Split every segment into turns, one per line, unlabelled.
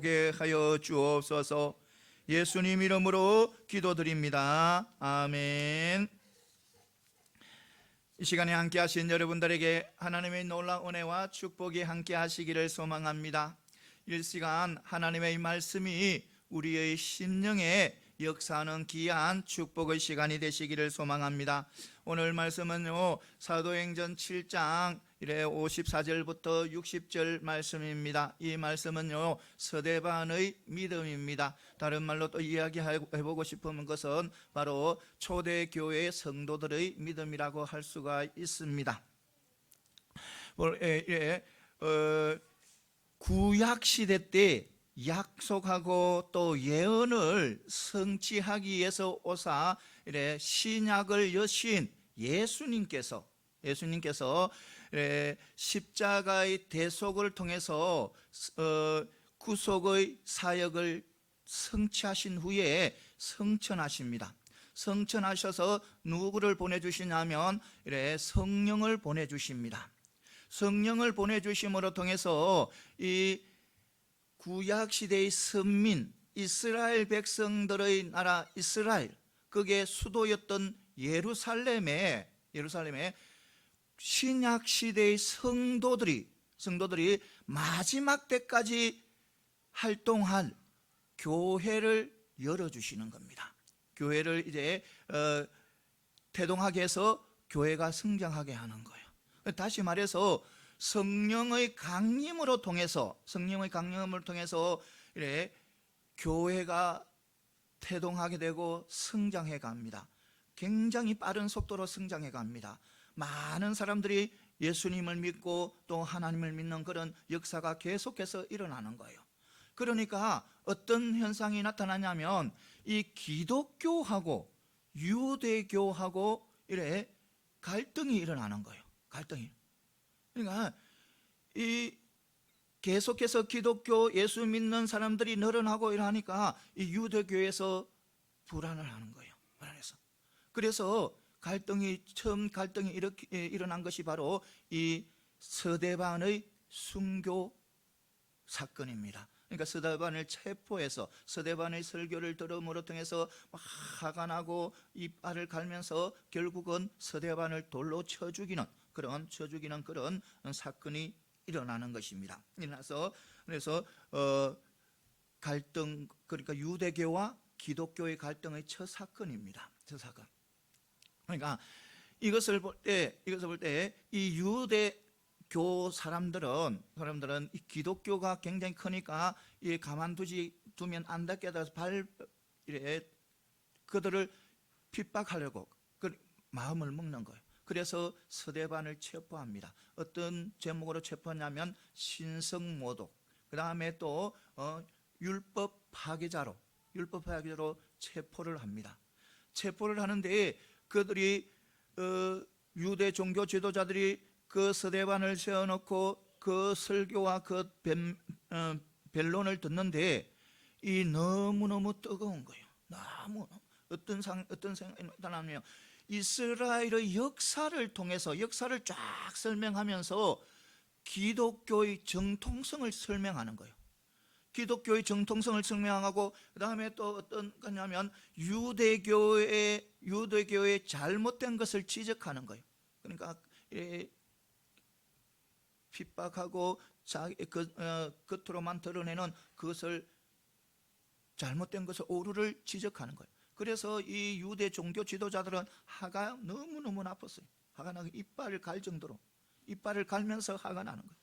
게 하여 주옵소서. 예수님 이름으로 기도드립니다. 아멘. 이 시간에 함께 하신 여러분들에게 하나님의 놀라운 은혜와 축복이 함께 하시기를 소망합니다. 이 시간 하나님의 말씀이 우리의 심령에 역사하는 귀한 축복의 시간이 되시기를 소망합니다. 오늘 말씀은요, 사도행전 7장 54절부터 60절 말씀입니다. 이 말씀은요, 스데반의 믿음입니다. 다른 말로 또 이야기해보고 싶은 것은 바로 초대교회 성도들의 믿음이라고 할 수가 있습니다. 구약시대 때 약속하고 또 예언을 성취하기 위해서 오사 신약을 여신 예수님께서 십자가의 대속을 통해서 구속의 사역을 성취하신 후에 성천하십니다. 성천하셔서 누구를 보내주시냐면 성령을 보내주십니다. 성령을 보내주심으로 통해서 이 구약시대의 선민 이스라엘 백성들의 나라 이스라엘, 그게 수도였던 예루살렘에 신약시대의 성도들이 마지막 때까지 활동할 교회를 열어주시는 겁니다. 교회를 이제 태동하게 해서 교회가 성장하게 하는 거예요. 다시 말해서 성령의 강림을 통해서 교회가 태동하게 되고 성장해 갑니다. 굉장히 빠른 속도로 성장해 갑니다. 많은 사람들이 예수님을 믿고 또 하나님을 믿는 그런 역사가 계속해서 일어나는 거예요. 그러니까 어떤 현상이 나타나냐면 이 기독교하고 유대교하고 갈등이 일어나는 거예요. 갈등이. 그러니까 이 계속해서 기독교 예수 믿는 사람들이 늘어나고 이러니까 이 유대교에서 불안을 하는 거예요. 불안해서. 그래서 처음 갈등이 이렇게 일어난 것이 바로 이 스데반의 순교 사건입니다. 그러니까 스데반을 체포해서 스데반의 설교를 들음으로 통해서 화가 나고 이빨을 갈면서 결국은 스데반을 돌로 쳐 죽이는 그런 사건이 일어나는 것입니다. 그래서 갈등, 그러니까 유대교와 기독교의 갈등의 첫 사건입니다. 첫 사건. 그러니까 이것을 볼 때 이 유대교 사람들은 이 기독교가 굉장히 크니까 이 가만두면 안 닿게 해서 그들을 핍박하려고 마음을 먹는 거예요. 그래서 스데반을 체포합니다. 어떤 제목으로 체포하냐면 신성모독, 그 다음에 또 율법 파괴자로 체포를 합니다. 체포를 하는데 그들이 유대 종교 지도자들이 그 스데반을 세워놓고 그 설교와 그 변론을 듣는데 이 너무너무 뜨거운 거예요. 어떤 생각이 나타나면 이스라엘의 역사를 통해서 역사를 쫙 설명하면서 기독교의 정통성을 설명하는 거예요. 기독교의 정통성을 설명하고 그 다음에 또 어떤 거냐면 유대교의 잘못된 것을 지적하는 거예요. 그러니까 핍박하고 겉으로만 드러내는 그것을 잘못된 것을 오류를 지적하는 거예요. 그래서 이 유대 종교 지도자들은 화가 너무너무 나빴어요. 화가 나고 이빨을 갈 정도로 이빨을 갈면서 화가 나는 거예요.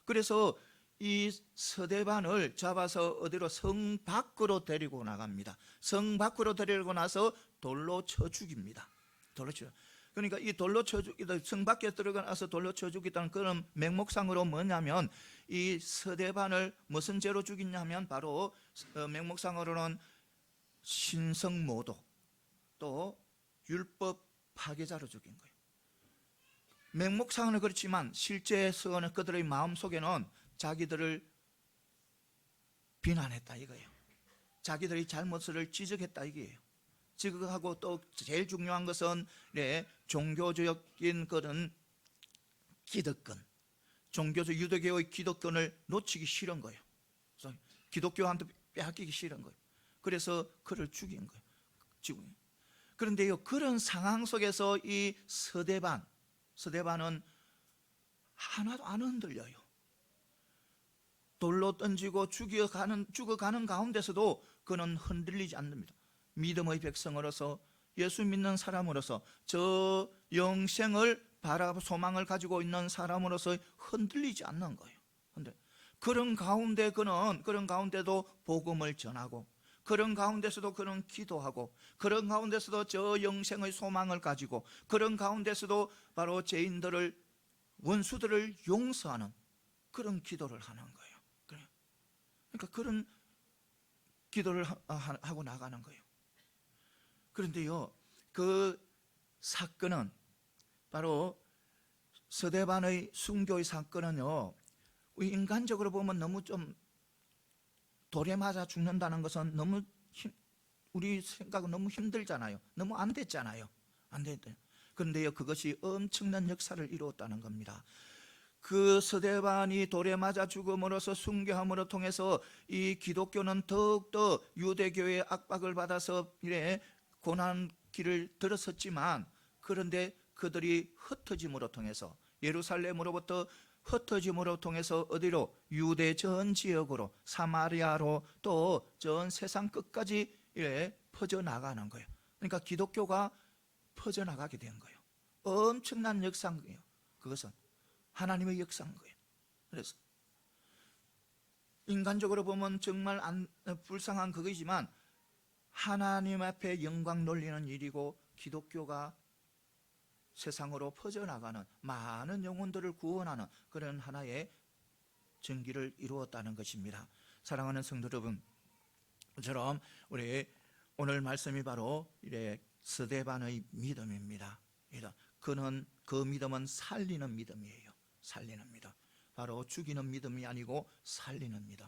그래서 이 스데반을 잡아서 어디로 성 밖으로 데리고 나갑니다. 성 밖으로 데리고 나서 돌로 쳐 죽입니다. 그러니까 이 돌로 쳐 죽이다, 성 밖에 들어가서 돌로 쳐 죽이다는 그런 맹목상으로 뭐냐면 이 스데반을 무슨 죄로 죽이냐면 바로 맹목상으로는 신성모독 또 율법 파괴자로 죽인 거예요. 맹목상은 그렇지만 실제에서는 그들의 마음속에는 자기들을 비난했다 이거예요. 자기들의 잘못을 지적했다 이게요. 지적하고 또 제일 중요한 것은 종교적인 그런 기득권, 유대교의 기득권을 놓치기 싫은 거예요. 그래서 기독교한테 빼앗기기 싫은 거예요. 그래서 그를 죽인 거예요. 그런데요, 그런 상황 속에서 이 서대반은 하나도 안 흔들려요. 돌로 던지고 죽어가는 가운데서도 그는 흔들리지 않습니다. 믿음의 백성으로서, 예수 믿는 사람으로서, 저 영생을 바라보 소망을 가지고 있는 사람으로서 흔들리지 않는 거예요. 근데 그런 가운데도 복음을 전하고, 그런 가운데서도 그는 기도하고, 그런 가운데서도 저 영생의 소망을 가지고, 그런 가운데서도 바로 죄인들을, 원수들을 용서하는 그런 기도를 하는 거예요. 그러니까 그런 기도를 하고 나가는 거예요. 그런데요, 그 사건은, 바로 서대반의 순교의 사건은요, 인간적으로 보면 너무 좀 돌에 맞아 죽는다는 것은 너무 우리 생각은 너무 힘들잖아요. 너무 안 됐잖아요. 안 됐대. 그런데요, 그것이 엄청난 역사를 이루었다는 겁니다. 그 서대반이 돌에 맞아 죽음으로써 순교함으로 통해서 이 기독교는 더욱더 유대교의 압박을 받아서 이래 고난 길을 들었었지만, 그런데 그들이 흩어짐으로 통해서, 예루살렘으로부터 흩어짐으로 통해서 어디로? 유대 전 지역으로, 사마리아로, 또 전 세상 끝까지 이래 퍼져나가는 거예요. 그러니까 기독교가 퍼져나가게 된 거예요. 엄청난 역사인 거예요. 그것은 하나님의 역사인 거예요. 그래서 인간적으로 보면 정말 불쌍한 그것이지만 하나님 앞에 영광 돌리는 일이고, 기독교가 세상으로 퍼져나가는 많은 영혼들을 구원하는 그런 하나의 전기를 이루었다는 것입니다. 사랑하는 성도 여러분, 저처럼 우리 오늘 말씀이 바로 이래 스데반의 믿음입니다. 그는 그 믿음은 살리는 믿음이에요. 살리는 믿음. 바로 죽이는 믿음이 아니고 살리는 믿음.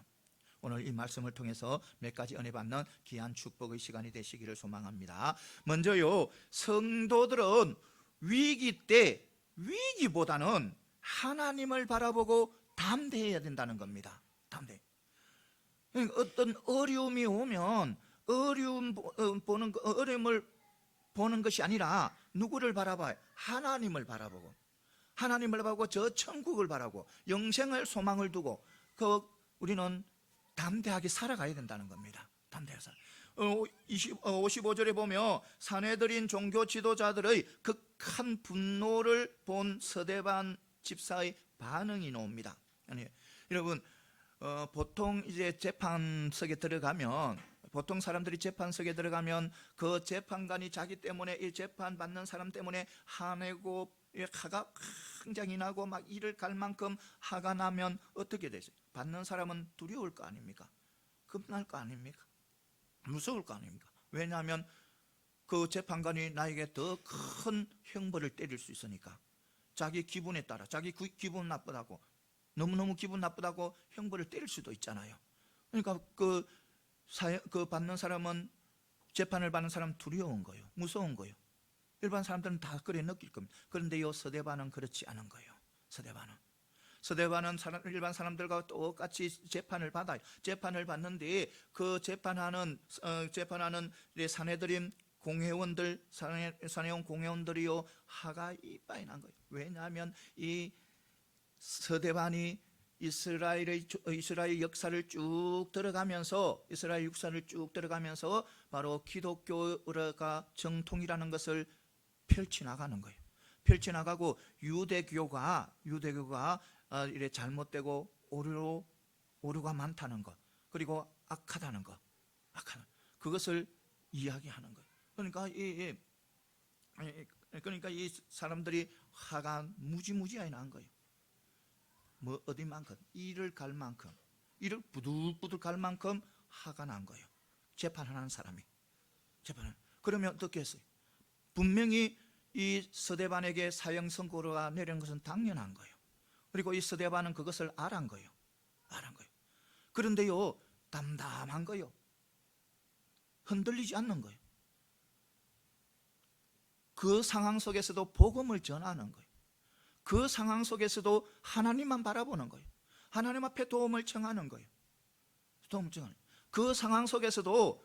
오늘 이 말씀을 통해서 몇 가지 은혜 받는 귀한 축복의 시간이 되시기를 소망합니다. 먼저요, 성도들은 위기 때 위기보다는 하나님을 바라보고 담대해야 된다는 겁니다. 담대. 어떤 어려움이 오면 어려움을 보는 것이 아니라 누구를 바라봐요? 하나님을 바라보고, 하나님을 바라보고 저 천국을 바라고 영생을 소망을 두고 우리는 담대하게 살아가야 된다는 겁니다. 담대하게 살아. 55절에 보면 사내들인 종교 지도자들의 극한 분노를 본 서대반 집사의 반응이 나옵니다. 아니, 여러분, 보통 이제 재판석에 들어가면, 보통 사람들이 재판석에 들어가면 그 재판관이 자기 때문에, 이 재판 받는 사람 때문에 화내고 화가 굉장히 나고 막 이를 갈 만큼 화가 나면 어떻게 되죠? 받는 사람은 두려울 거 아닙니까? 겁날 거 아닙니까? 무서울 거 아닙니까? 왜냐하면 그 재판관이 나에게 더 큰 형벌을 때릴 수 있으니까. 자기 기분에 따라, 자기 기분 나쁘다고, 너무너무 기분 나쁘다고 형벌을 때릴 수도 있잖아요. 그러니까 그 받는 사람은, 재판을 받는 사람은 두려운 거예요. 무서운 거예요. 일반 사람들은 다 그래 느낄 겁니다. 그런데 이 서대반은 그렇지 않은 거예요. 서대반은 일반 사람들과 똑같이 재판을 받아요. 재판을 받는데 그 재판하는 사내들인 공회원들, 사내원 공회원들이요, 화가 이빠이 난 거예요. 왜냐하면 이 서대반이 이스라엘 역사를 쭉 들어가면서, 바로 기독교가 정통이라는 것을 펼쳐나가는 거예요. 펼쳐나가고 유대교가 이래 잘못되고 오류가 많다는 것, 그리고 악하다는 것, 그것을 이야기하는 거예요. 그러니까 이 사람들이 화가 무지무지하게 난 거예요. 뭐 어디만큼, 이를 갈 만큼, 이를 부들부들 갈 만큼 화가 난 거예요. 재판하는 사람이. 그러면 어떻게 했어요? 분명히 이 서대반에게 사형 선고가 내린 것은 당연한 거예요. 그리고 이 서대반은 그것을 알은 거예요. 그런데요, 담담한 거예요. 흔들리지 않는 거예요. 그 상황 속에서도 복음을 전하는 거예요. 그 상황 속에서도 하나님만 바라보는 거예요. 하나님 앞에 도움을 청하는 거예요. 통증을. 그 상황 속에서도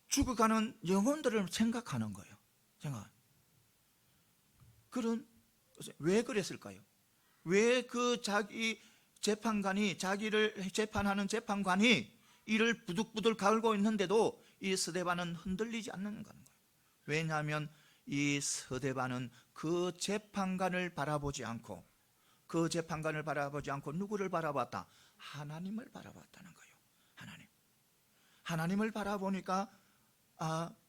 죽어가는 영혼들을 생각하는 거예요. 생각. 왜 그랬을까요? 왜 그 자기 재판관이, 자기를 재판하는 재판관이 이를 부들부들 갈고 있는데도 이 스데반은 흔들리지 않는 거예요. 왜냐하면 이 스데반은 그 재판관을 바라보지 않고, 누구를 바라봤다? 하나님을 바라봤다는 거예요. 하나님을 바라보니까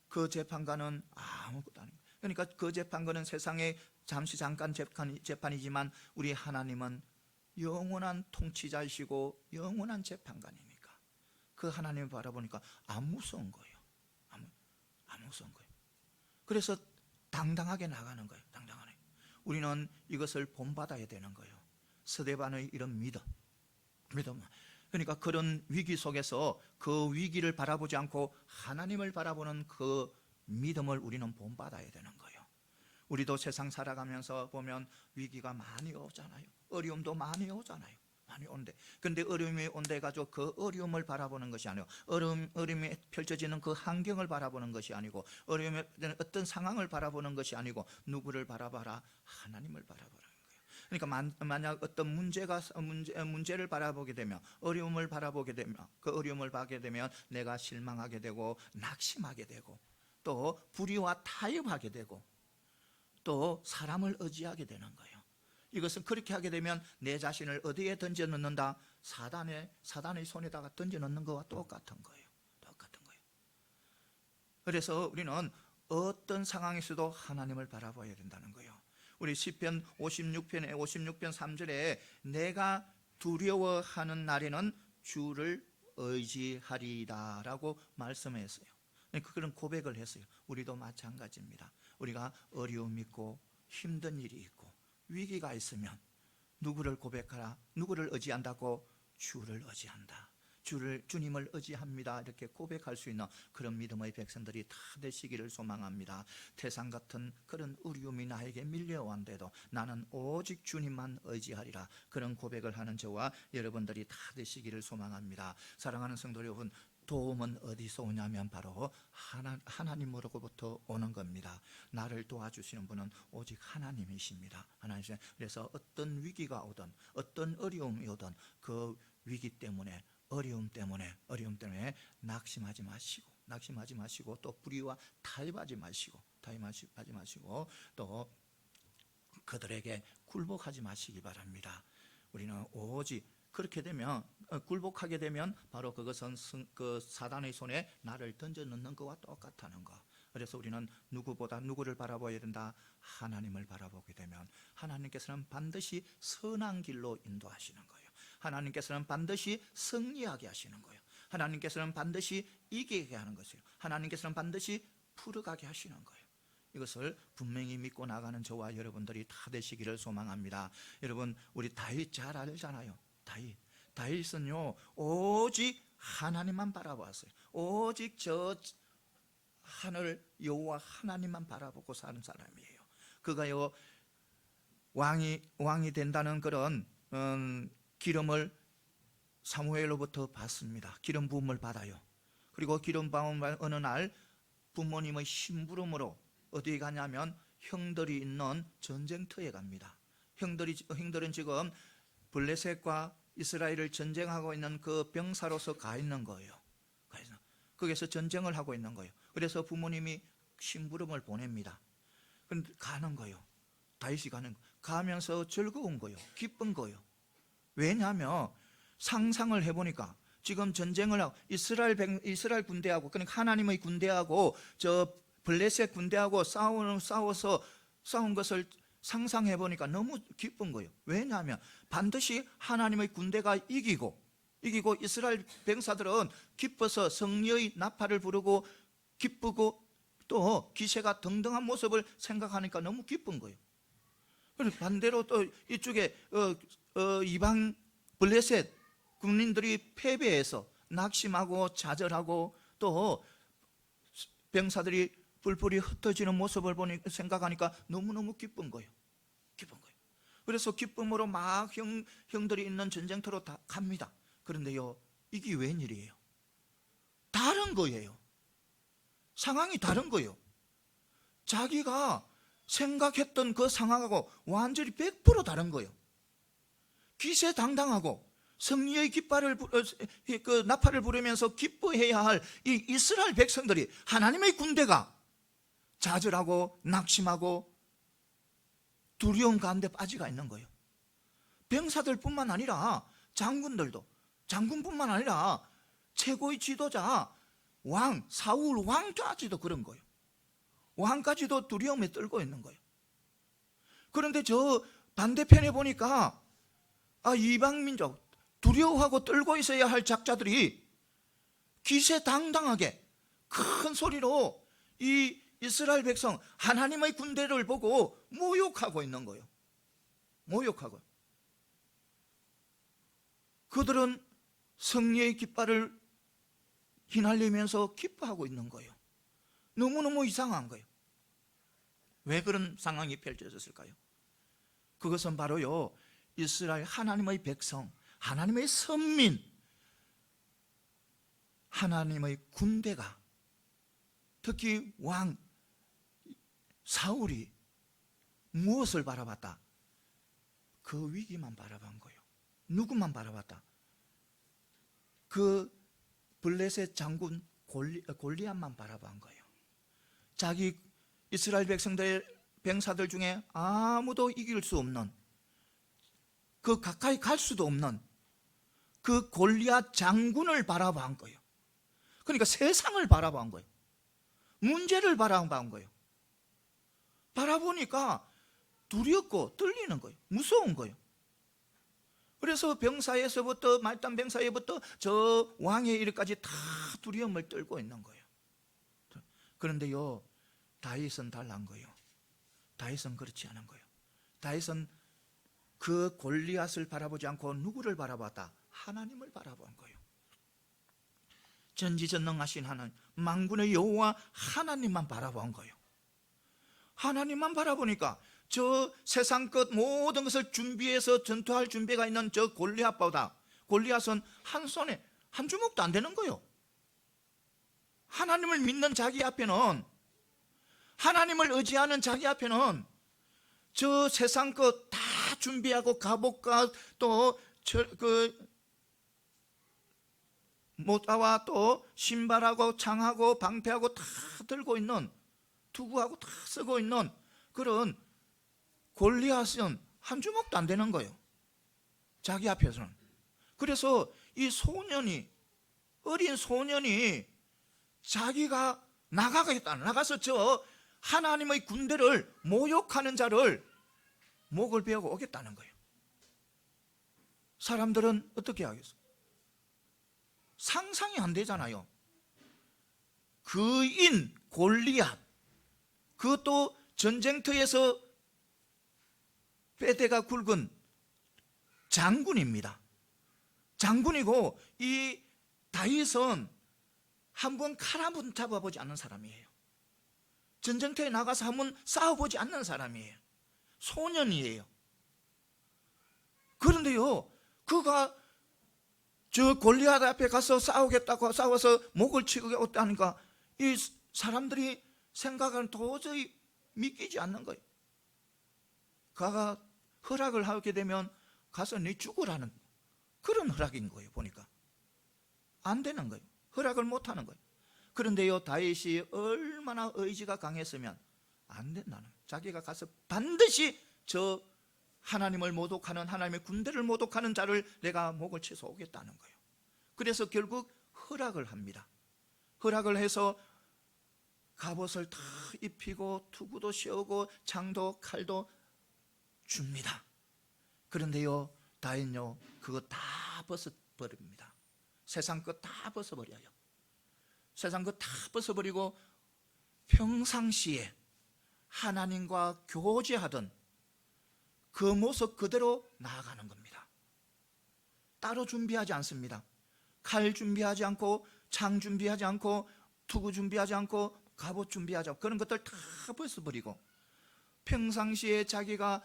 그 재판관은 아무것도 아닌 거예요. 그러니까 그 재판관은 세상에 잠깐 재판이지만 우리 하나님은 영원한 통치자이시고 영원한 재판관이니까 그 하나님을 바라보니까 안 무서운 거예요. 안 무서운 거예요. 그래서 당당하게 나가는 거예요. 당당하게. 우리는 이것을 본받아야 되는 거예요. 스데반의 이런 믿음. 그러니까 그런 위기 속에서 그 위기를 바라보지 않고 하나님을 바라보는 그 믿음을 우리는 본받아야 되는 거예요. 우리도 세상 살아가면서 보면 위기가 많이 오잖아요. 어려움도 많이 오잖아요. 많이 온대. 근데 어려움이 온데 가지고 그 어려움을 바라보는 것이 아니고, 어려움이 펼쳐지는 그 환경을 바라보는 것이 아니고, 어려움의 어떤 상황을 바라보는 것이 아니고, 누구를 바라봐라? 하나님을 바라보라는 거예요. 그러니까 만약 어떤 문제를 바라보게 되면, 어려움을 바라보게 되면, 그 어려움을 보게 되면 내가 실망하게 되고 낙심하게 되고 또 불의와 타협하게 되고 또 사람을 의지하게 되는 거예요. 이것은 그렇게 하게 되면 내 자신을 어디에 던져 넣는다? 사단의 손에다가 던져 넣는 것과 똑같은 거예요. 그래서 우리는 어떤 상황에서도 하나님을 바라봐야 된다는 거예요. 우리 시편 56편 3절에 내가 두려워하는 날에는 주를 의지하리다 라고 말씀했어요. 그런 고백을 했어요. 우리도 마찬가지입니다. 우리가 어려움이 있고 힘든 일이 있고 위기가 있으면 누구를 고백하라? 누구를 의지한다고? 주를 의지한다. 주님을 의지합니다. 이렇게 고백할 수 있는 그런 믿음의 백성들이 다 되시기를 소망합니다. 태산 같은 그런 어려움이 나에게 밀려온데도 나는 오직 주님만 의지하리라. 그런 고백을 하는 저와 여러분들이 다 되시기를 소망합니다. 사랑하는 성도 여러분, 도움은 어디서 오냐면 바로 하나님으로부터 오는 겁니다. 나를 도와주시는 분은 오직 하나님이십니다. 그래서 어떤 위기가 오든 어떤 어려움이 오든 그 위기 때문에 어려움 때문에 낙심하지 마시고 또 불의와 타협하지 마시고 또 그들에게 굴복하지 마시기 바랍니다. 우리는 오직 그렇게 되면, 굴복하게 되면 바로 그것은 그 사단의 손에 나를 던져 넣는 것과 똑같다는 것. 그래서 우리는 누구를 바라봐야 된다? 하나님을 바라보게 되면 하나님께서는 반드시 선한 길로 인도하시는 거예요. 하나님께서는 반드시 승리하게 하시는 거예요. 하나님께서는 반드시 이기게 하는 것이에요. 하나님께서는 반드시 풀어가게 하시는 거예요. 이것을 분명히 믿고 나가는 저와 여러분들이 다 되시기를 소망합니다. 여러분, 우리 다윗 잘 알잖아요. 다윗은요 오직 하나님만 바라보았어요. 오직 저 하늘 여호와 하나님만 바라보고 사는 사람이에요. 그가요 왕이 된다는 그런 기름을 사무엘로부터 받습니다. 기름 부음을 받아요. 그리고 기름 부음 어느 날 부모님의 심부름으로 어디에 가냐면 형들이 있는 전쟁터에 갑니다. 형들은 지금 블레셋과 이스라엘을 전쟁하고 있는 그 병사로서 가 있는 거예요. 거기서 전쟁을 하고 있는 거예요. 그래서 부모님이 심부름을 보냅니다. 그런데 가는 거예요. 다윗이 가면서 즐거운 거예요. 기쁜 거예요. 왜냐하면 상상을 해보니까 지금 전쟁을 하고 이스라엘 군대하고, 그러니까 하나님의 군대하고 저 블레셋 군대하고 싸워서 싸운 것을 상상해 보니까 너무 기쁜 거예요. 왜냐하면 반드시 하나님의 군대가 이기고 이스라엘 병사들은 기뻐서 승리의 나팔을 부르고 기쁘고 또 기세가 등등한 모습을 생각하니까 너무 기쁜 거예요. 그리고 반대로 또 이쪽에 이방 블레셋 군인들이 패배해서 낙심하고 좌절하고 또 병사들이 뿔뿔이 흩어지는 모습을 생각하니까 너무너무 기쁜 거예요. 그래서 기쁨으로 막 형들이 있는 전쟁터로 다 갑니다. 그런데요, 이게 웬일이에요? 다른 거예요. 상황이 다른 거예요. 자기가 생각했던 그 상황하고 완전히 100% 다른 거예요. 기세당당하고 승리의 깃발을 나팔을 부르면서 기뻐해야 할 이 이스라엘 백성들이, 하나님의 군대가 좌절하고 낙심하고 두려움 가운데 빠지가 있는 거예요. 병사들뿐만 아니라 장군뿐만 아니라 최고의 지도자 왕 사울 왕까지도 그런 거예요. 왕까지도 두려움에 떨고 있는 거예요. 그런데 저 반대편에 보니까 이방민족, 두려워하고 떨고 있어야 할 작자들이 기세당당하게 큰 소리로 이 이스라엘 백성, 하나님의 군대를 보고 모욕하고 있는 거예요. 모욕하고. 그들은 승리의 깃발을 휘날리면서 기뻐하고 있는 거예요. 너무너무 이상한 거예요. 왜 그런 상황이 펼쳐졌을까요? 그것은 바로요, 이스라엘 하나님의 백성, 하나님의 선민, 하나님의 군대가, 특히 왕 사울이 무엇을 바라봤다? 그 위기만 바라본 거예요. 누구만 바라봤다? 그 블레셋 장군 골리앗만 바라본 거예요. 자기 이스라엘 백성들, 병사들 중에 아무도 이길 수 없는, 그 가까이 갈 수도 없는 그 골리앗 장군을 바라본 거예요. 그러니까 세상을 바라본 거예요. 문제를 바라본 거예요. 바라보니까 두렵고 떨리는 거예요. 무서운 거예요. 그래서 병사에서부터, 말단 병사에부터 저 왕의 일까지 다 두려움을 떨고 있는 거예요. 그런데요, 다윗은 달란 거예요. 다윗은 그렇지 않은 거예요. 다윗은 그 골리앗을 바라보지 않고 누구를 바라봤다? 하나님을 바라본 거예요. 전지전능하신 하나님, 만군의 여호와 하나님만 바라본 거예요. 하나님만 바라보니까 저 세상 것 모든 것을 준비해서 전투할 준비가 있는 저 골리앗보다, 골리앗은 한 손에 한 주먹도 안 되는 거예요. 하나님을 믿는 자기 앞에는, 하나님을 의지하는 자기 앞에는 저 세상 것 다 준비하고 갑옷과 또 모자와 또 신발하고 창하고 방패하고 다 들고 있는, 투구하고 다 쓰고 있는 그런 골리앗은 한 주먹도 안 되는 거예요. 자기 앞에서는. 그래서 이 소년이, 어린 소년이 자기가 나가겠다, 나가서 저 하나님의 군대를 모욕하는 자를 목을 베고 오겠다는 거예요. 사람들은 어떻게 하겠어? 상상이 안 되잖아요. 그인 골리앗, 그것도 전쟁터에서 뼈대가 굵은 장군입니다. 장군이고, 이 다윗은 한번 칼 한 번 잡아보지 않는 사람이에요. 전쟁터에 나가서 한번 싸워보지 않는 사람이에요. 소년이에요. 그런데요, 그가 저 골리앗 앞에 가서 싸우겠다고, 싸워서 목을 치겠다니까 이 사람들이 생각은 도저히 믿기지 않는 거예요. 그가 허락을 하게 되면 가서 네 죽으라는 그런 허락인 거예요. 보니까 안 되는 거예요. 허락을 못 하는 거예요. 그런데요, 다윗이 얼마나 의지가 강했으면 안 된다는 거예요. 자기가 가서 반드시 저 하나님을 모독하는, 하나님의 군대를 모독하는 자를 내가 목을 치서 오겠다는 거예요. 그래서 결국 허락을 합니다. 허락을 해서 갑옷을 다 입히고 투구도 씌우고 창도 칼도 줍니다. 그런데요, 다윗요, 그거 다 벗어버립니다. 세상 것 다 벗어버려요. 세상 것 다 벗어버리고 평상시에 하나님과 교제하던 그 모습 그대로 나아가는 겁니다. 따로 준비하지 않습니다. 칼 준비하지 않고, 창 준비하지 않고, 투구 준비하지 않고, 갑옷 준비하지 않고, 그런 것들 다 벗어버리고 평상시에 자기가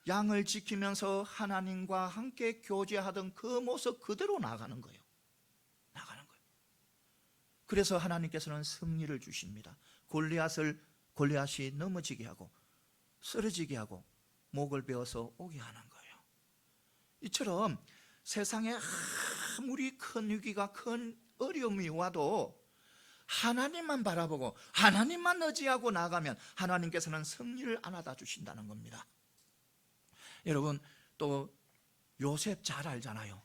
양을 지키면서 하나님과 함께 교제하던 그 모습 그대로 나아가는 거예요. 그래서 하나님께서는 승리를 주십니다. 골리앗이 넘어지게 하고 쓰러지게 하고 목을 베어서 오게 하는 거예요. 이처럼 세상에 아무리 큰 위기가, 큰 어려움이 와도 하나님만 바라보고 하나님만 의지하고 나가면 하나님께서는 승리를 안아다 주신다는 겁니다. 여러분, 또 요셉 잘 알잖아요.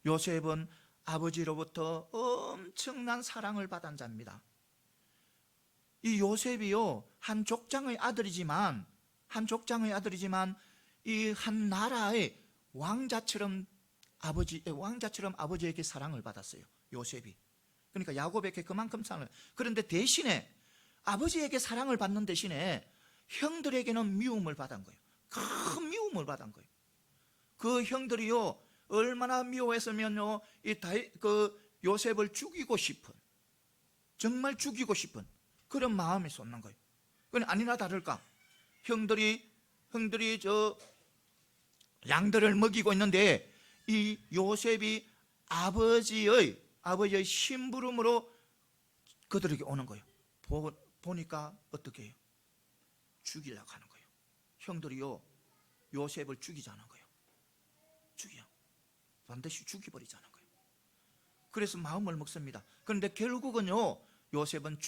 요셉은 아버지로부터 엄청난 사랑을 받은 자입니다. 이 요셉이요, 한 족장의 아들이지만 이 한 나라의 왕자처럼 아버지에게 사랑을 받았어요. 요셉이. 그러니까 야곱에게 그만큼 사랑을. 그런데 대신에 아버지에게 사랑을 받는 대신에 형들에게는 미움을 받은 거예요. 큰 미움을 받은 거예요. 그 형들이요, 얼마나 미워했으면요, 요셉을 죽이고 싶은, 정말 죽이고 싶은 그런 마음이 솟는 거예요. 그건 아니나 다를까, 형들이 저 양들을 먹이고 있는데 이 요셉이 아버지의 심부름으로 그들에게 오는 거예요. 보니까 어떻게 해요? 죽이려고 하는 거예요. 형들이요, 요셉을 죽이자는 거예요. 반드시 죽여버리자는 거예요. 그래서 마음을 먹습니다. 그런데 결국은요, 요셉은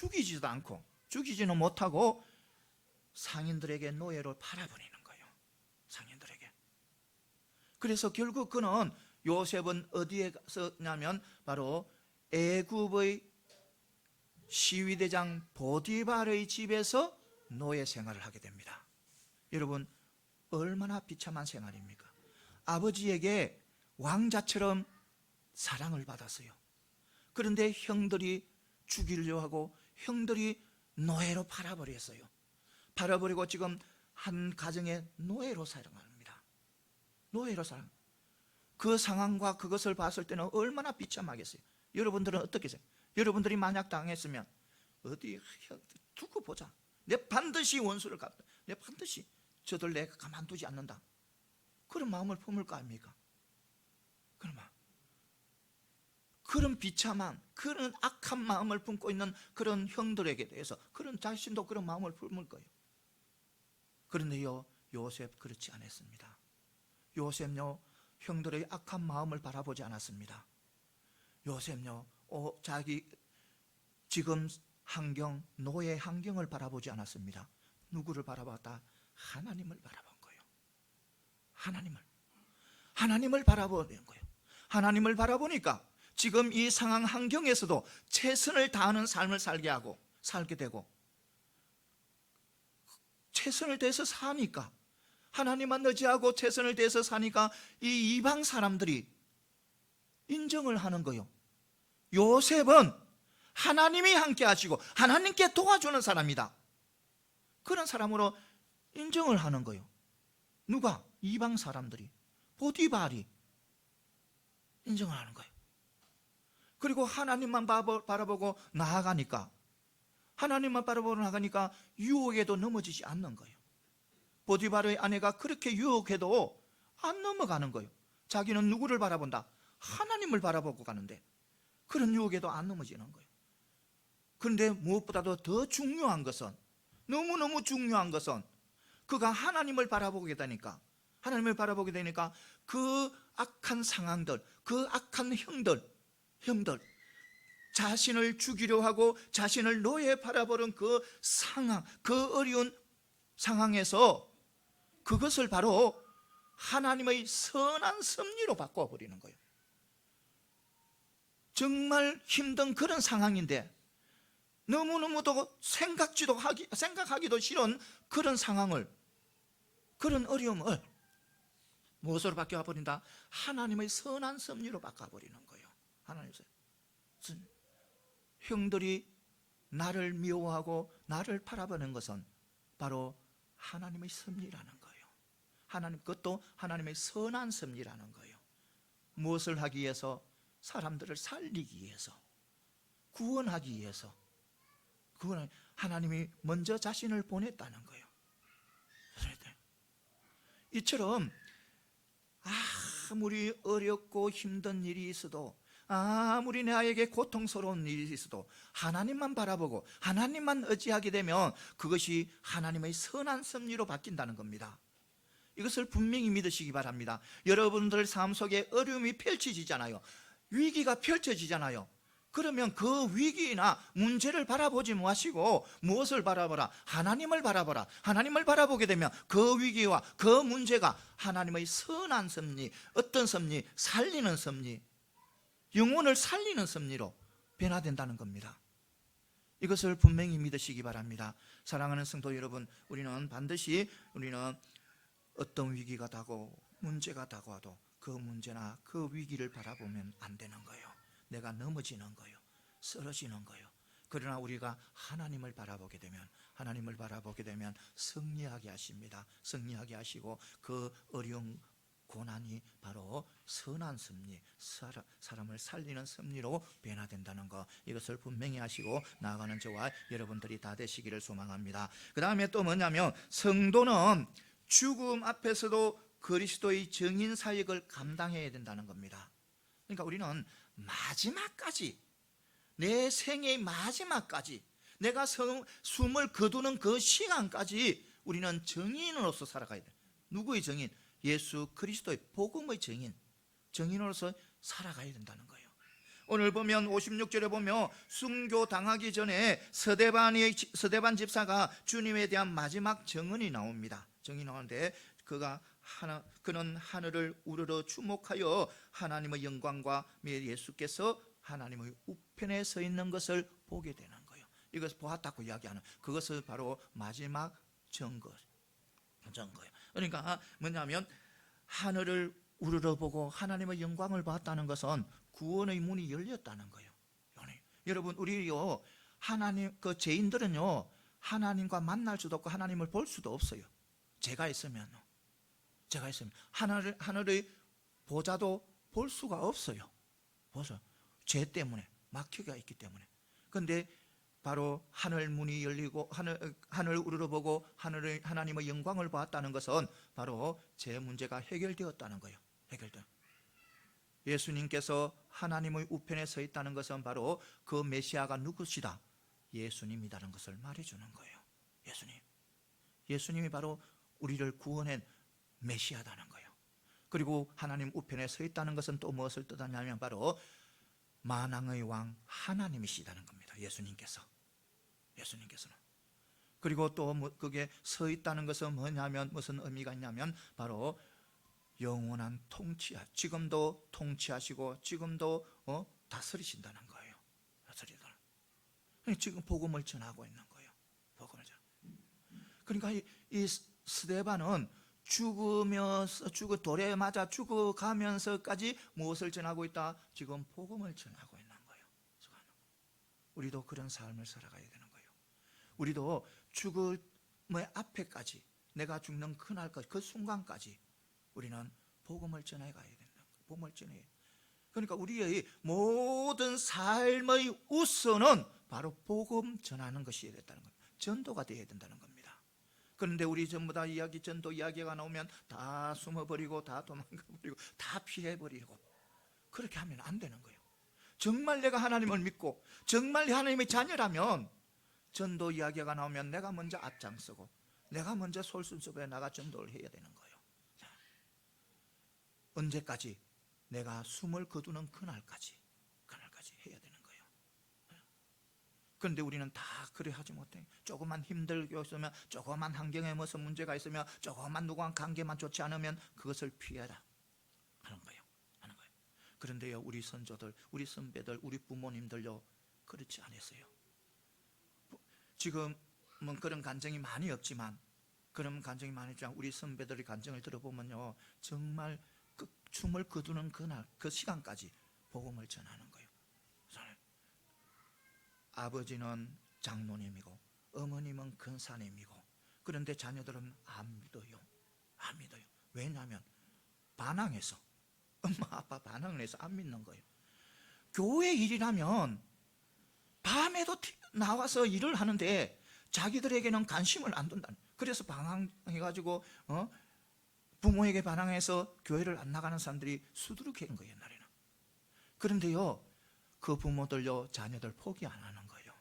죽이지는 못하고 상인들에게 노예로 팔아버리는 거예요. 상인들에게. 그래서 결국 그는, 요셉은 어디에 갔냐면 바로 애굽의 시위대장 보디발의 집에서 노예 생활을 하게 됩니다. 여러분, 얼마나 비참한 생활입니까? 아버지에게 왕자처럼 사랑을 받았어요. 그런데 형들이 죽이려고 하고 형들이 노예로 팔아버렸어요. 팔아버리고 지금 한 가정의 노예로 살아갑니다. 노예로 살아. 그 상황과 그것을 봤을 때는 얼마나 비참하겠어요. 여러분들은 어떻게 생각해요? 여러분들이 만약 당했으면 어디 두고 보자, 내 반드시 원수를 갚다, 내 반드시 저들 내가 가만두지 않는다, 그런 마음을 품을 거 아닙니까? 그런 비참한, 그런 악한 마음을 품고 있는 그런 형들에게 대해서 그런 자신도 그런 마음을 품을 거예요. 그런데요, 요셉 그렇지 않았습니다. 요셉요, 형들의 악한 마음을 바라보지 않았습니다. 요셉요, 자기 지금 환경, 노예 환경을 바라보지 않았습니다. 누구를 바라봤다? 하나님을 바라본 거예요. 하나님을 바라보는 거예요. 하나님을 바라보니까 지금 이 상황 환경에서도 최선을 다하는 삶을 살게 되고, 최선을 다해서 사니까, 하나님만 의지하고 최선을 다해서 사니까 이 이방 사람들이 인정을 하는 거예요. 요셉은 하나님이 함께 하시고 하나님께 도와주는 사람이다, 그런 사람으로 인정을 하는 거예요. 누가? 이방 사람들이, 보디발이 인정을 하는 거예요. 그리고 하나님만 바라보고 나아가니까, 유혹에도 넘어지지 않는 거예요. 보디발의 아내가 그렇게 유혹해도 안 넘어가는 거예요. 자기는 누구를 바라본다? 하나님을 바라보고 가는데 그런 유혹에도 안 넘어지는 거예요. 그런데 무엇보다도 더 중요한 것은, 너무너무 중요한 것은, 그가 하나님을 바라보게 되니까 그 악한 상황들, 그 악한 형들, 자신을 죽이려 하고 자신을 노예 바라보는 그 상황, 그 어려운 상황에서 그것을 바로 하나님의 선한 섭리로 바꿔버리는 거예요. 정말 힘든 그런 상황인데, 너무너무도 생각하기도 싫은 그런 상황을, 그런 어려움을 무엇으로 바꿔버린다? 하나님의 선한 섭리로 바꿔버리는 거예요. 하나님의 형들이 나를 미워하고 나를 팔아버리는 것은 바로 하나님의 섭리라는 거예요. 그것도 하나님의 선한 섭리라는 거예요. 무엇을 하기 위해서? 사람들을 살리기 위해서, 구원하기 위해서. 하나님이 먼저 자신을 보냈다는 거예요. 이처럼 아무리 어렵고 힘든 일이 있어도 아무리 나에게 고통스러운 일이 있어도 하나님만 바라보고 하나님만 의지하게 되면 그것이 하나님의 선한 섭리로 바뀐다는 겁니다. 이것을 분명히 믿으시기 바랍니다. 여러분들 삶 속에 어려움이 펼쳐지잖아요. 위기가 펼쳐지잖아요. 그러면 그 위기나 문제를 바라보지 마시고 무엇을 바라보라? 하나님을 바라보라. 하나님을 바라보게 되면 그 위기와 그 문제가 하나님의 선한 섭리, 어떤 섭리? 살리는 섭리, 영혼을 살리는 섭리로 변화된다는 겁니다. 이것을 분명히 믿으시기 바랍니다. 사랑하는 성도 여러분, 우리는 반드시 어떤 위기가 다고 문제가 다가와도 그 문제나 그 위기를 바라보면 안 되는 거예요. 내가 넘어지는 거예요. 쓰러지는 거예요. 그러나 우리가 하나님을 바라보게 되면 승리하게 하십니다. 승리하게 하시고 그 어려운 고난이 바로 선한 섭리, 사람을 살리는 섭리로 변화된다는 것, 이것을 분명히 하시고 나아가는 저와 여러분들이 다 되시기를 소망합니다. 그 다음에 또 뭐냐면, 성도는 죽음 앞에서도 그리스도의 증인 사역을 감당해야 된다는 겁니다. 그러니까 우리는 마지막까지, 내 생의 마지막까지, 내가 숨을 거두는 그 시간까지 우리는 증인으로서 살아가야 돼요. 누구의 증인? 예수 그리스도의 복음의 증인으로서 살아가야 된다는 거예요. 오늘 보면 56절에 보면 순교 당하기 전에 서대반 집사가 주님에 대한 마지막 증언이 나옵니다. 증언이 나오는데 그는 하늘을 우러러 주목하여 하나님의 영광과 예수께서 하나님의 우편에 서 있는 것을 보게 되는 거예요. 이것을 보았다고 이야기하는 그것을 바로 마지막 증거예요. 그러니까 뭐냐면 하늘을 우러러보고 하나님의 영광을 봤다는 것은 구원의 문이 열렸다는 거예요. 여러분, 우리요, 죄인들은요, 하나님과 만날 수도 없고 하나님을 볼 수도 없어요. 제가 있으면 하늘의 보좌도 볼 수가 없어요. 보세요. 죄 때문에 막혀가 있기 때문에. 그런데 바로 하늘 문이 열리고 하늘 우러러보고 하나님의 영광을 보았다는 것은 바로 제 문제가 해결되었다는 거예요. 예수님께서 하나님의 우편에 서 있다는 것은 바로 그 메시아가 누구시다? 예수님이라는 것을 말해주는 거예요. 예수님이 바로 우리를 구원한 메시아다는 거예요. 그리고 하나님 우편에 서 있다는 것은 또 무엇을 뜻하냐면 바로 만왕의 왕 하나님이시다는 겁니다. 예수님께서는. 그리고 또 그게 서 있다는 것은 뭐냐면, 무슨 의미가 있냐면 바로 영원한 지금도 통치하시고 지금도 다스리신다는 거예요. 지금 복음을 전하고 있는 거예요. 그러니까 이 스데반은 돌에 맞아 죽어가면서까지 무엇을 전하고 있다? 지금 복음을 전하고 있는 거예요. 우리도 그런 삶을 살아가야 되는 거예요. 우리도 죽음의 앞에까지, 내가 죽는 그날까지, 그 순간까지 우리는 복음을 전해 가야 된다. 복음을 전해. 그러니까 우리의 모든 삶의 우선은 바로 복음 전하는 것이어야 된다는 겁니다. 전도가 되어야 된다는 겁니다. 그런데 우리 전부 다 전도 이야기가 나오면 다 숨어버리고 다 도망가버리고 다 피해버리고, 그렇게 하면 안 되는 거예요. 정말 내가 하나님을 믿고 정말 하나님의 자녀라면 전도 이야기가 나오면 내가 먼저 앞장서고 내가 먼저 솔선수범해 나가 전도를 해야 되는 거예요. 언제까지? 내가 숨을 거두는 그날까지 해야 되는 거예요. 그런데 우리는 다 그래 하지 못해. 조금만 힘들게 있으면, 조금만 환경에 무슨 문제가 있으면, 조금만 누구와 관계만 좋지 않으면 그것을 피해라 하는 거예요. 그런데요, 우리 선조들, 우리 선배들, 우리 부모님들요, 그렇지 않았어요. 지금은 그런 간증이 많이 없지만 우리 선배들의 간증을 들어보면요, 정말 그 숨을 거두는 그날, 그 시간까지 복음을 전하는 거예요. 아버지는 장로님이고 어머님은 근사님이고, 그런데 자녀들은 안 믿어요. 왜냐하면 반항해서, 엄마 아빠 반항을 해서 안 믿는 거예요. 교회 일이라면 밤에도 나와서 일을 하는데 자기들에게는 관심을 안 둔다. 그래서 반항해가지고 부모에게 반항해서 교회를 안 나가는 사람들이 수두룩한 거예요. 옛날에는 그런데요, 그 부모들요, 자녀들 포기 안 하는 거예요.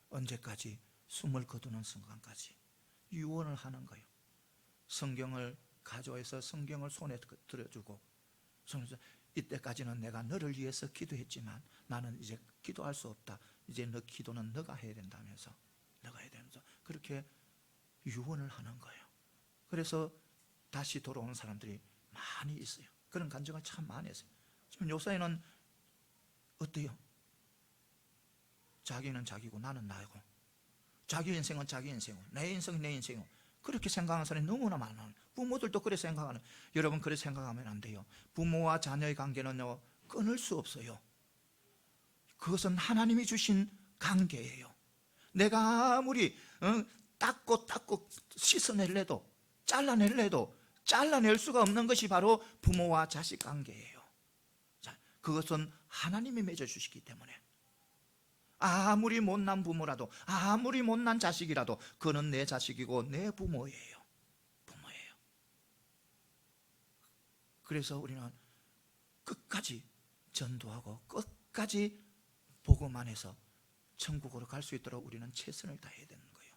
언제까지? 숨을 거두는 순간까지 유언을 하는 거예요. 성경을 가져와서 성경을 손에 들어주고, 이때까지는 내가 너를 위해서 기도했지만 나는 이제 기도할 수 없다. 이제 너 기도는 너가 해야 된다면서, 너가 해야 되면서 그렇게 유언을 하는 거예요. 그래서 다시 돌아오는 사람들이 많이 있어요. 그런 간증을 참 많이 했어요. 지금 요사이는 어때요? 자기는 자기고 나는 나이고, 자기 인생은 자기 인생이고, 내 인생은 내 인생이고, 그렇게 생각하는 사람이 너무나 많아요. 부모들도 그렇게 생각하는. 여러분, 그렇게 생각하면 안 돼요. 부모와 자녀의 관계는요, 끊을 수 없어요. 그것은 하나님이 주신 관계예요. 내가 아무리 닦고 씻어낼래도, 잘라낼래도 잘라낼 수가 없는 것이 바로 부모와 자식 관계예요. 자, 그것은 하나님이 맺어주시기 때문에 아무리 못난 부모라도, 아무리 못난 자식이라도 그는 내 자식이고 내 부모예요. 부모예요. 그래서 우리는 끝까지 전도하고 끝까지 복음만 해서 천국으로 갈 수 있도록 우리는 최선을 다해야 되는 거예요.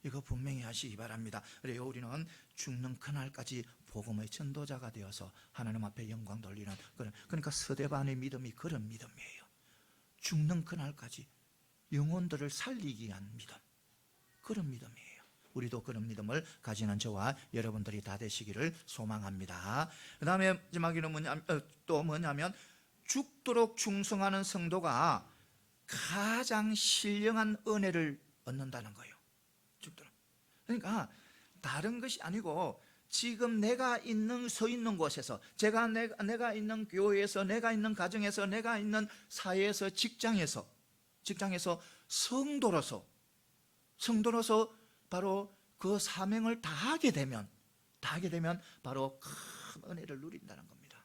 이거 분명히 하시기 바랍니다. 그래요, 우리는 죽는 그날까지 복음의 전도자가 되어서 하나님 앞에 영광 돌리는 그런, 그러니까 스데반의 믿음이 그런 믿음이에요. 죽는 그날까지 영혼들을 살리기 위한 믿음, 그런 믿음이에요. 우리도 그런 믿음을 가지는 저와 여러분들이 다 되시기를 소망합니다. 그 다음에 마지막에는 또 뭐냐면, 죽도록 충성하는 성도가 가장 신령한 은혜를 얻는다는 거예요. 죽도록. 그러니까 다른 것이 아니고, 지금 내가 서 있는 곳에서, 내가 있는 교회에서, 내가 있는 가정에서, 내가 있는 사회에서, 직장에서 성도로서 바로 그 사명을 다하게 되면 바로 큰 은혜를 누린다는 겁니다.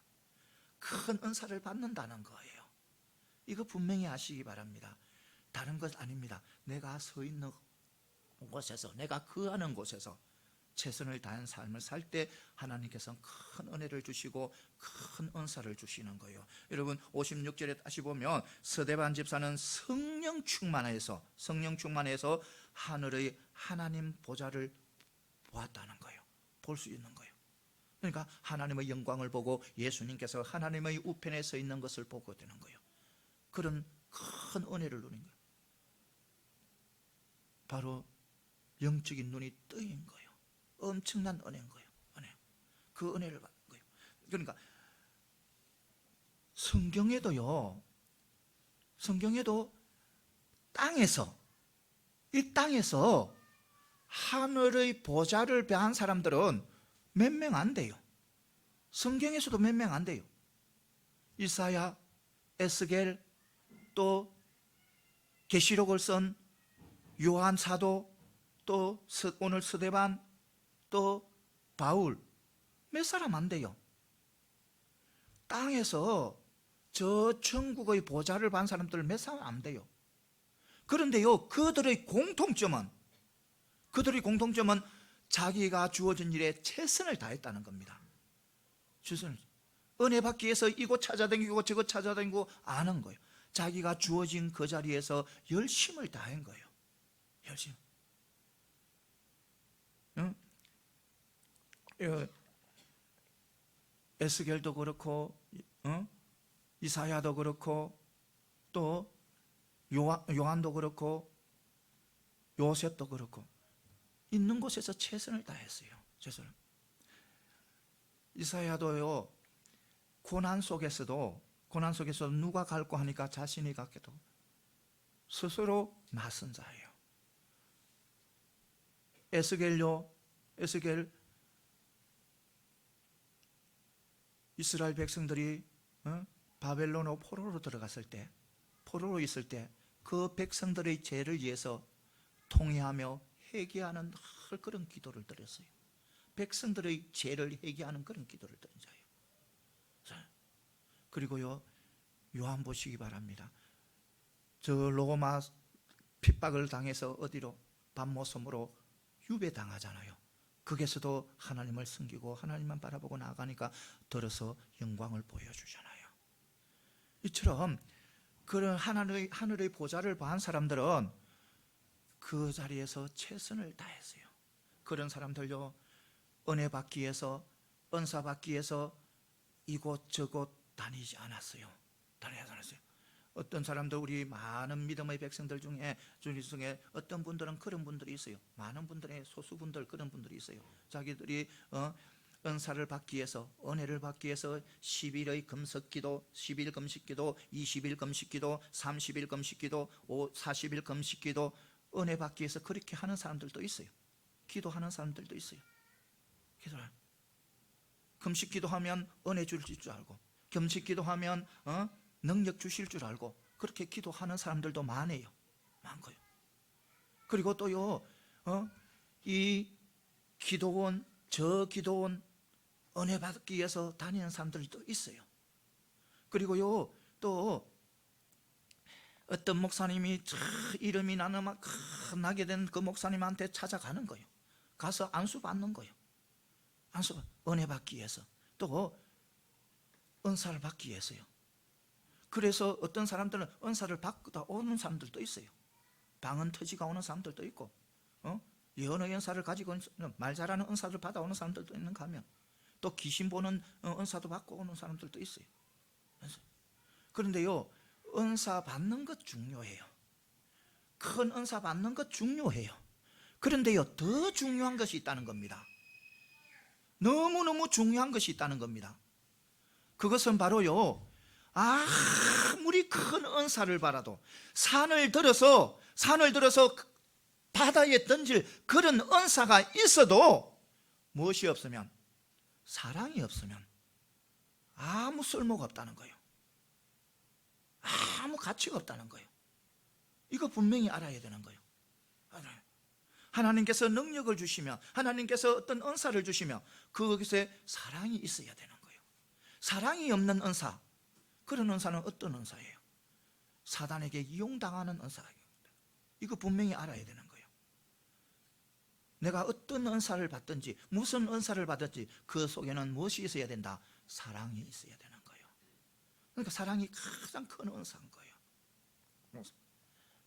큰 은사를 받는다는 거예요. 이거 분명히 아시기 바랍니다. 다른 것 아닙니다. 내가 서 있는 곳에서, 내가 거하는 곳에서 최선을 다한 삶을 살 때 하나님께서 큰 은혜를 주시고 큰 은사를 주시는 거예요. 여러분, 56절에 다시 보면 스데반 집사는 성령 충만해서 하늘의 하나님 보좌를 보았다는 거예요. 볼 수 있는 거예요. 그러니까 하나님의 영광을 보고 예수님께서 하나님의 우편에 서 있는 것을 보게 되는 거예요. 그런 큰 은혜를 누린 거예요. 바로 영적인 눈이 뜨인 거예요. 엄청난 은혜인 거예요. 그 은혜를 받는 거예요. 그러니까 성경에도 이 땅에서 하늘의 보좌를 배한 사람들은 몇 명 안 돼요. 성경에서도 몇 명 안 돼요. 이사야, 에스겔, 또 계시록을 쓴 요한 사도, 또 오늘 스데반, 또 바울, 몇 사람 안 돼요. 땅에서 저 천국의 보좌를 받은 사람들 몇 사람 안 돼요. 그런데요, 그들의 공통점은 자기가 주어진 일에 최선을 다했다는 겁니다. 은혜 받기 위해서 이곳 찾아다니고 저곳 찾아다니고 안 한 거예요. 자기가 주어진 그 자리에서 열심을 다한 거예요. 열심. 응? 에스겔도 그렇고, 이사야도 그렇고, 또 요한도 그렇고, 요셉도 그렇고, 있는 곳에서 최선을 다했어요. 최선을. 이사야도요, 고난 속에서도 누가 갈고 하니까 자신이 갔게도 스스로 나선 자예요. 에스겔 이스라엘 백성들이 바벨론으로 포로로 들어갔을 때, 포로로 있을 때 그 백성들의 죄를 위해서 통회하며 회개하는 그런 기도를 드렸어요. 백성들의 죄를 회개하는 그런 기도를 드린 자예요. 그리고요, 요한 보시기 바랍니다. 저 로마 핍박을 당해서 어디로 밤모섬으로 유배당하잖아요. 거기서도 하나님을 섬기고 하나님만 바라보고 나아가니까 들어서 영광을 보여주잖아요. 이처럼 그런 하늘의 보좌를 봐한 사람들은 그 자리에서 최선을 다했어요. 그런 사람들요, 은혜 받기 위해서, 은사 받기 위해서 이곳저곳 다니지 않았어요. 어떤 사람들, 우리 많은 믿음의 백성들 중에 어떤 분들은 그런 분들이 있어요. 많은 분들의 소수분들, 그런 분들이 있어요. 자기들이 은사를 받기 위해서, 은혜를 받기 위해서 10일의 금석기도, 10일 금식기도, 20일 금식기도, 30일 금식기도, 40일 금식기도, 은혜 받기 위해서 그렇게 하는 사람들도 있어요. 기도하는 사람들도 있어요. 금식기도 하면 은혜 주실 줄 알고, 금식기도 하면 능력 주실 줄 알고 그렇게 기도하는 사람들도 많아요. 많고요. 그리고 또요, 이 기도원, 저 기도원 은혜 받기 위해서 다니는 사람들도 있어요. 그리고요, 또 어떤 목사님이 이름이 나게 된 그 목사님한테 찾아가는 거예요. 가서 안수 받는 거예요. 은혜 받기 위해서, 또 은사를 받기 위해서요. 그래서 어떤 사람들은 은사를 받다 오는 사람들도 있어요. 방언 터지가 오는 사람들도 있고, 예언의 은사를 가지고 말 잘하는 은사를 받아오는 사람들도 있는가 하면, 또 귀신 보는 은사도 받고 오는 사람들도 있어요. 그런데요, 은사 받는 것 중요해요. 큰 은사 받는 것 중요해요. 그런데요, 더 중요한 것이 있다는 겁니다. 너무너무 중요한 것이 있다는 겁니다. 그것은 바로요, 아무리 큰 은사를 받아도 산을 들어서 바다에 던질 그런 은사가 있어도 무엇이 없으면, 사랑이 없으면 아무 쓸모가 없다는 거예요. 아무 가치가 없다는 거예요. 이거 분명히 알아야 되는 거예요. 하나님께서 능력을 주시며, 하나님께서 어떤 은사를 주시며, 그것에 사랑이 있어야 되는 거예요. 사랑이 없는 은사, 그런 은사는 어떤 은사예요? 사단에게 이용당하는 은사예요. 이거 분명히 알아야 되는 거예요. 내가 어떤 은사를 받든지, 무슨 은사를 받든지 그 속에는 무엇이 있어야 된다? 사랑이 있어야 되는 거예요. 그러니까 사랑이 가장 큰 은사인 거예요.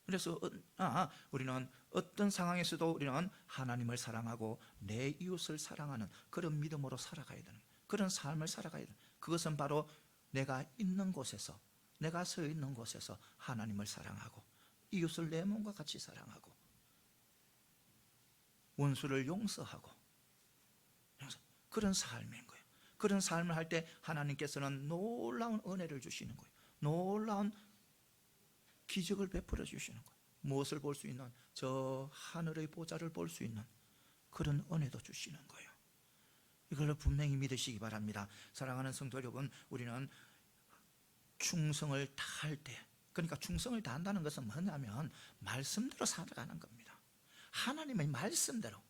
그래서 우리는 어떤 상황에서도 우리는 하나님을 사랑하고 내 이웃을 사랑하는 그런 믿음으로 살아가야 되는, 그런 삶을 살아가야 되는, 그것은 바로 내가 있는 곳에서, 내가 서 있는 곳에서 하나님을 사랑하고 이웃을 내 몸과 같이 사랑하고 원수를 용서하고 그런 삶인 거예요. 그런 삶을 할 때 하나님께서는 놀라운 은혜를 주시는 거예요. 놀라운 기적을 베풀어 주시는 거예요. 무엇을 볼 수 있는, 저 하늘의 보좌를 볼 수 있는 그런 은혜도 주시는 거예요. 이걸 분명히 믿으시기 바랍니다. 사랑하는 성도 여러분, 우리는 충성을 다할 때, 그러니까 충성을 다한다는 것은 뭐냐면 말씀대로 살아가는 겁니다. 하나님의 말씀대로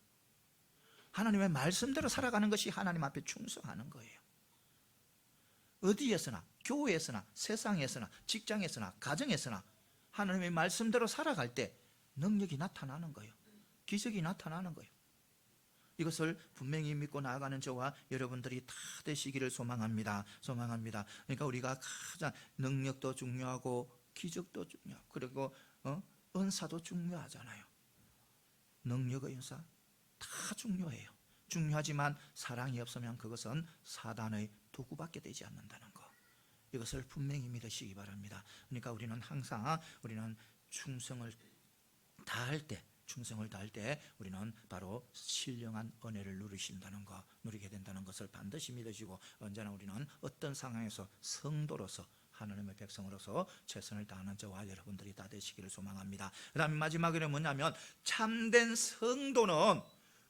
살아가는 것이 하나님 앞에 충성하는 거예요. 어디에서나, 교회에서나, 세상에서나, 직장에서나, 가정에서나 하나님의 말씀대로 살아갈 때 능력이 나타나는 거예요. 기적이 나타나는 거예요. 이것을 분명히 믿고 나아가는 저와 여러분들이 다 되시기를 소망합니다. 그러니까 우리가 가장 능력도 중요하고 기적도 중요하고, 그리고 은사도 중요하잖아요. 능력의 은사 다 중요해요. 중요하지만 사랑이 없으면 그것은 사단의 도구밖에 되지 않는다는 것, 이것을 분명히 믿으시기 바랍니다. 그러니까 우리는 항상 충성을 다할 때 우리는 바로 신령한 은혜를 누리게 된다는 것을 반드시 믿으시고, 언제나 우리는 어떤 상황에서 성도로서, 하나님의 백성으로서 최선을 다하는 저와 여러분들이 다 되시기를 소망합니다. 그 다음에 마지막으로 뭐냐면, 참된 성도는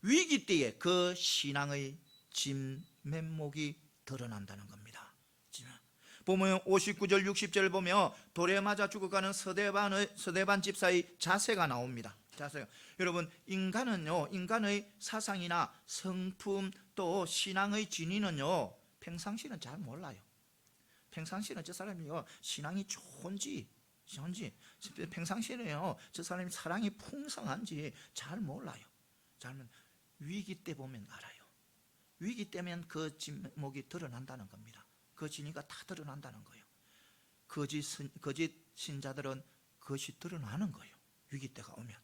위기 때에 그 신앙의 진면목이 드러난다는 겁니다. 보면 59절 60절 보면 돌에 맞아 죽어가는 서대반 집사의 자세가 나옵니다. 여러분, 인간의 사상이나 성품, 또 신앙의 진위는요, 평상시는 잘 몰라요. 평상시는 저 사람이요, 신앙이 좋은지 평상시에는요, 저 사람이 사랑이 풍성한지 잘 몰라요. 위기 때 보면 알아요. 위기 때면 그 진목이 드러난다는 겁니다. 그 진위가 다 드러난다는 거예요. 거짓 신자들은 그것이 드러나는 거예요. 위기 때가 오면.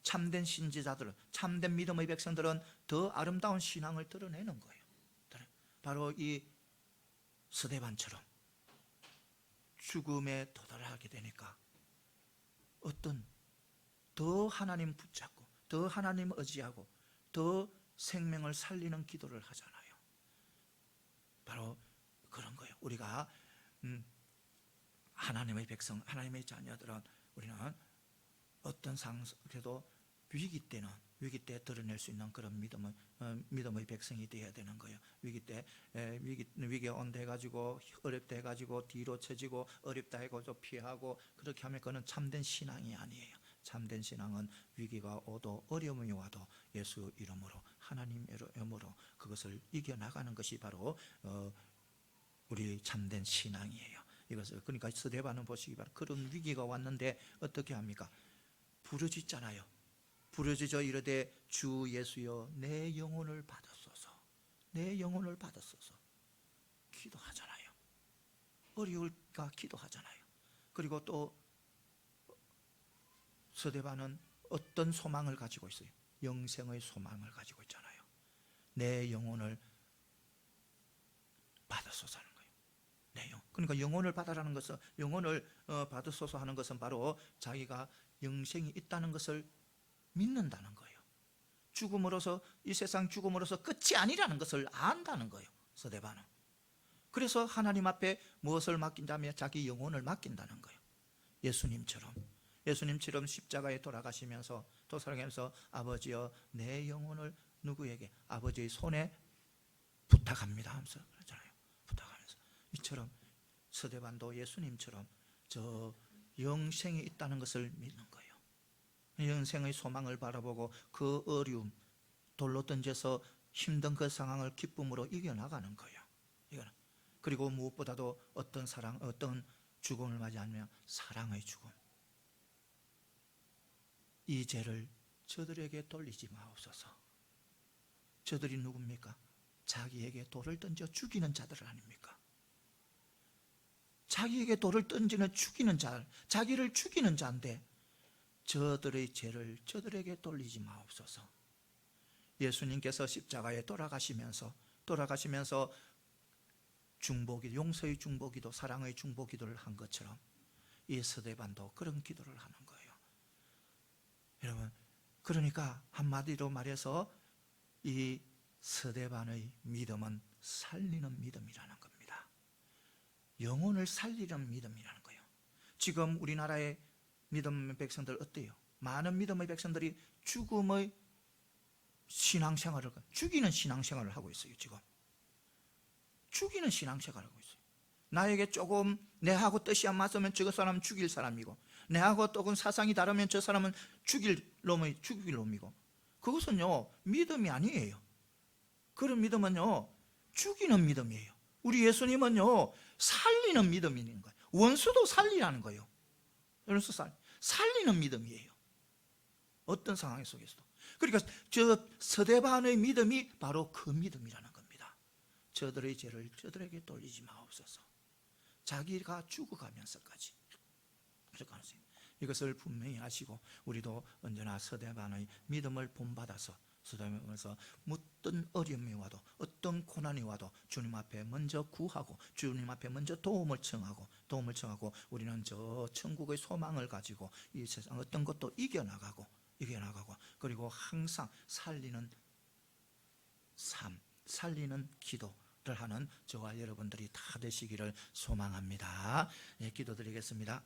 참된 신지자들은, 참된 믿음의 백성들은 더 아름다운 신앙을 드러내는 거예요. 바로 이 스데반처럼 죽음에 도달하게 되니까 어떤 더 하나님 붙잡고 더 하나님 의지하고 더 생명을 살리는 기도를 하잖아요. 바로 그런 거예요. 우리가 하나님의 백성, 하나님의 자녀들은 우리는 어떤 상황에도 위기 때 드러낼 수 있는 그런 믿음의 백성이 되어야 되는 거예요. 위기에 온다 해가지고 어렵다 해가지고 뒤로 쳐지고 어렵다 해가지고 피하고 그렇게 하면 그건 참된 신앙이 아니에요. 참된 신앙은 위기가 오도 어려움이 와도 예수 이름으로 하나님 이름으로 그것을 이겨나가는 것이 바로 우리 참된 신앙이에요. 이것을 그러니까 스데반은 보시기 바랍니다. 그런 위기가 왔는데 어떻게 합니까? 부르짖잖아요. 부르짖어 이르되 주 예수여 내 영혼을 받으소서. 내 영혼을 받으소서. 기도하잖아요. 어려울까 기도하잖아요. 그리고 또 스데반은 어떤 소망을 가지고 있어요? 영생의 소망을 가지고 있잖아요. 내 영혼을 받으소서 하는 거예요. 내 영. 그러니까 영혼을 받으라는 것은 영혼을 받으소서 하는 것은 바로 자기가 영생이 있다는 것을 믿는다는 거예요. 죽음으로서 이 세상 죽음으로서 끝이 아니라는 것을 안다는 거예요. 스데반은. 그래서 하나님 앞에 무엇을 맡긴다면 자기 영혼을 맡긴다는 거예요. 예수님처럼 십자가에 돌아가시면서 도살하면서 아버지여 내 영혼을 누구에게 아버지의 손에 부탁합니다 하면서 그러잖아요. 부탁하면서 이처럼 스데반도 예수님처럼 저 영생이 있다는 것을 믿는 거예요. 영생의 소망을 바라보고 그 어려움 돌로 던져서 힘든 그 상황을 기쁨으로 이겨나가는 거예요. 그리고 무엇보다도 어떤 죽음을 맞이하면 사랑의 죽음. 이 죄를 저들에게 돌리지 마옵소서. 저들이 누굽니까? 자기에게 돌을 던져 죽이는 자들 아닙니까? 자기에게 돌을 던지는 죽이는 자, 자기를 죽이는 자인데 저들의 죄를 저들에게 돌리지 마옵소서. 예수님께서 십자가에 돌아가시면서 용서의 중보기도 사랑의 중보기도를 한 것처럼 이 스데반도 그런 기도를 하는 거예요. 여러분, 그러니까 한마디로 말해서 이 스데반의 믿음은 살리는 믿음이라는 겁니다. 영혼을 살리는 믿음이라는 거예요. 지금 우리나라의 믿음의 백성들 어때요? 많은 믿음의 백성들이 죽음의 신앙생활을 죽이는 신앙생활을 하고 있어요. 지금 죽이는 신앙생활을 하고 있어요. 나에게 조금 내하고 뜻이 안 맞으면 저 사람은 죽일 사람이고 내하고 조금 사상이 다르면 저 사람은 죽일 놈이고 그것은요 믿음이 아니에요. 그런 믿음은요 죽이는 믿음이에요. 우리 예수님은요 살리는 믿음이 있는 거예요. 원수도 살리라는 거예요. 원수 살리는 믿음이에요. 어떤 상황 속에서도. 그러니까 저 스데반의 믿음이 바로 그 믿음이라는 겁니다. 저들의 죄를 저들에게 돌리지 마옵소서. 자기가 죽어가면서까지 이것을 분명히 하시고 우리도 언제나 스데반의 믿음을 본받아서 스데반에서 어떤 어려움이 와도 어떤 고난이 와도 주님 앞에 먼저 구하고 주님 앞에 먼저 도움을 청하고 우리는 저 천국의 소망을 가지고 이 세상 어떤 것도 이겨나가고 그리고 항상 살리는 삶, 살리는 기도를 하는 저와 여러분들이 다 되시기를 소망합니다. 예, 기도드리겠습니다.